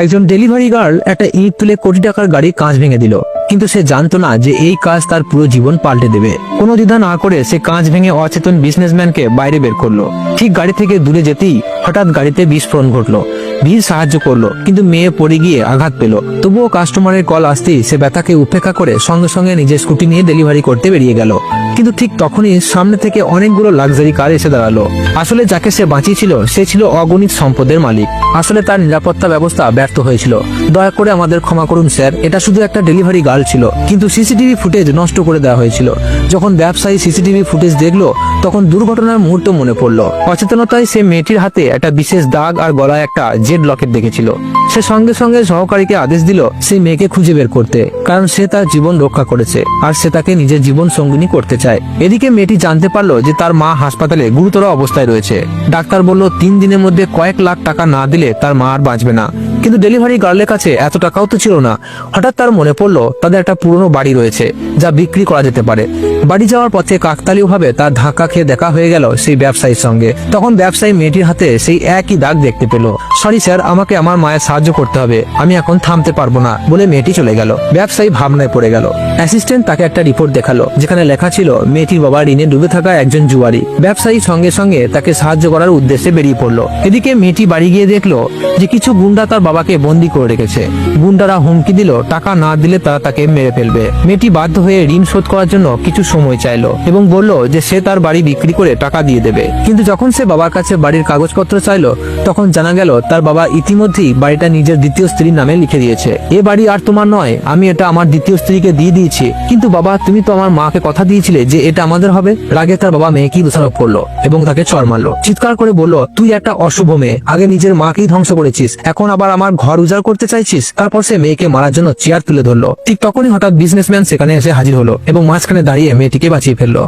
একজন delivery girl একটা ইট তুলে কোটি টাকার গাড়ি কাঁচ ভেঙে দিল, কিন্তু সে জানতো না যে এই কাজ তার পুরো জীবন পাল্টে দেবে। কোনো দ্বিধা না করে সে কাঁচ ভেঙে অচেতন বিজনেসম্যানকে বাইরে বের করলো। ঠিক গাড়ি থেকে দূরে যেতেই হঠাৎ গাড়িতে বিস্ফোরণ ঘটলো। ভিড় সাহায্য করলো, কিন্তু মেয়ে পড়ে গিয়ে আঘাত পেল। তবুও কাস্টমারের কল আসতেই সে ব্যথাকে উপেক্ষা করে সঙ্গে সঙ্গে নিজের স্কুটি নিয়ে ডেলিভারি করতে বেরিয়ে গেল। কিন্তু ঠিক তখনই সামনে থেকে অনেকগুলো লাক্সারি কার এসে দাঁড়ালো। আসলে যাকে সে বাঁচিয়েছিল সে ছিল অগণিত সম্পদের মালিক। আসলে তার নিরাপত্তা ব্যবস্থা ব্যর্থ হয়েছিল। দয়া করে আমাদের ক্ষমা করুন স্যার, এটা শুধু একটা ডেলিভারি গার্ল ছিল, কিন্তু সিসিটিভি ফুটেজ নষ্ট করে দেওয়া হয়েছিল। যখন ব্যবসায়ী সিসিটিভি ফুটেজ দেখলো তখন দুর্ঘটনার মুহূর্ত মনে পড়লো। অচেতনতায় সে মেয়েটির হাতে একটা বিশেষ দাগ আর গলায় একটা জেড লকেট দেখেছিল। সে সঙ্গে সঙ্গে সহকারীকে আদেশ দিল সেই মেয়েকে খুঁজে বের করতে, কারণ সে তার জীবন রক্ষা করেছে আর সে তাকে নিজের জীবন সঙ্গিনী করতে চায়। এদিকে মেয়েটি জানতে পারলো যে তার মা হাসপাতালে গুরুতর অবস্থায় রয়েছে। ডাক্তার বলল 3 দিনের মধ্যে কয়েক লাখ টাকা না দিলে তার মা আর বাঁচবে না। কিন্তু ডেলিভারি গার্লের কাছে এত টাকাও তো ছিল না। হঠাৎ তার মনে পড়লো তাদের একটা পুরনো বাড়ি রয়েছে যা বিক্রি করা যেতে পারে। বাড়ি যাওয়ার পথে কাকতালীয়ভাবে তার ধাক্কা খেয়ে দেখা হয়ে গেল সেই ব্যবসায়ীর সঙ্গে। তখন ব্যবসায়ী মেয়েটির হাতে সেই একই দাগ দেখতে পেল। সরি স্যার, আমাকে আমার মায়ের সাহায্য করতে হবে, আমি এখন থামতে পারবো না বলে মেয়েটি চলে গেল। ব্যবসায়ী ভাবনায় পড়ে গেল। অ্যাসিস্ট্যান্ট তাকে একটা রিপোর্ট দেখালো যেখানে লেখা ছিল মেয়েটির বাবা ঋণে ডুবে থাকা একজন জুয়ারি। ব্যবসায়ী সঙ্গে সঙ্গে তাকে সাহায্য করার উদ্দেশ্যে বেরিয়ে পড়লো। এদিকে মেয়েটি বাড়ি গিয়ে দেখলো যে কিছু গুন্ডা তার বাবাকে বন্দি করে রেখেছে। গুন্ডারা হুমকি দিল টাকা না দিলে তারা তাকে মেরে ফেলবে। মেয়েটি বাধ্য হয়ে ঋণ শোধ করার জন্য কিছু সময় চাইলো এবং বলল যে সে তার বাড়ি বিক্রি করে টাকা দিয়ে দেবে। কিন্তু যখন সে বাবার কাছে বাড়ির কাগজপত্র চাইলো তখন জানা গেল তার বাবা ইতিমধ্যেই বাড়িটা নিজের দ্বিতীয় স্ত্রীর নামে লিখে দিয়েছে। এ বাড়ি আর তোমার নয়, আমি এটা আমার দ্বিতীয় স্ত্রীকে দিয়ে দিয়েছি। কিন্তু বাবা, তুমি তো আমার মাকে কথা দিয়েছিলে যে এটা আমাদের হবে। রাগে তার বাবা মেয়েকেই দোষারোপ করলো এবং তাকে চড় মারলো। চিৎকার করে বলল, তুই একটা অশুভ মেয়ে, আগে নিজের মাকেই ধ্বংস করেছিস, এখন আবার আমার ঘর উজাড় করতে চাইছিস। তারপর সে মেয়েকে মারার জন্য চেয়ার তুলে ধরলো। ঠিক তখনই হঠাৎ বিজনেসম্যান সেখানে এসে হাজির হলো এবং মাঝখানে দাঁড়িয়ে মেয়েটিকে বাঁচিয়ে ফেললো।